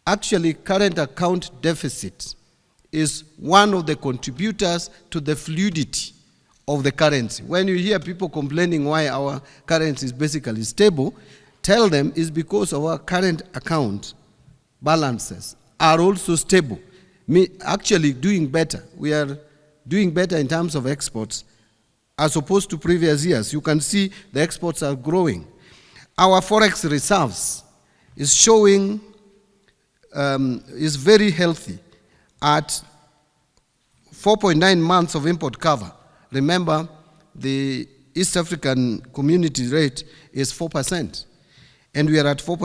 Actually, current account deficit is one of the contributors to the fluidity of the currency. When you hear people complaining why our currency is basically stable, tell them it's because our current account balances are also stable, actually doing better. We are doing better in terms of exports as opposed to previous years. You can see the exports are growing. Our forex reserves is showing, is very healthy at 4.9 months of import cover. Remember, the East African community rate is 4%. And we are at 4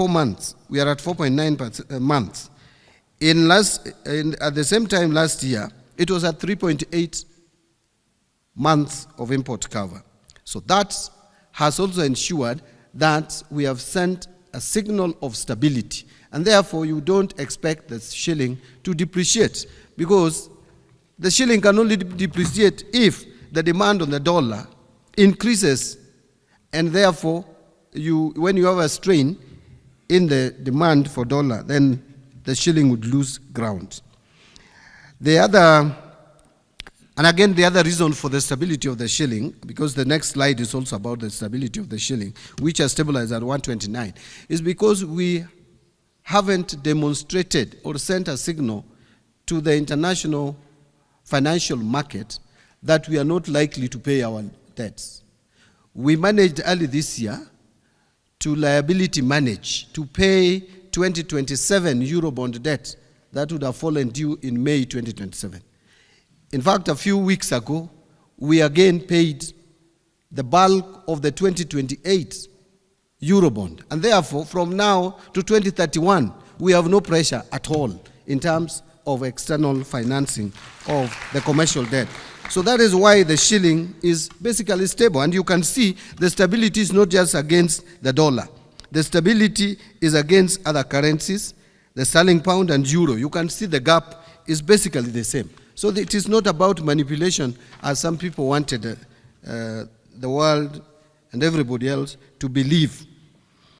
months. We are at 4.9 months. At the same time last year, it was at 3.8 months of import cover. So that has also ensured that we have sent a signal of stability. And therefore, you don't expect the shilling to depreciate, because the shilling can only depreciate if the demand on the dollar increases, and therefore, when you have a strain in the demand for dollar, then the shilling would lose ground. The other reason for the stability of the shilling, because the next slide is also about the stability of the shilling, which has stabilized at 129, is because we haven't demonstrated or sent a signal to the international financial market that we are not likely to pay our debts. We managed early this year to liability manage to pay 2027 Eurobond debt that would have fallen due in May 2027. In fact, a few weeks ago, we again paid the bulk of the 2028 Eurobond. And therefore, from now to 2031, we have no pressure at all in terms of external financing of the commercial debt. So that is why the shilling is basically stable. And you can see the stability is not just against the dollar. The stability is against other currencies, the sterling pound and euro. You can see the gap is basically the same. So it is not about manipulation, as some people wanted the world and everybody else to believe.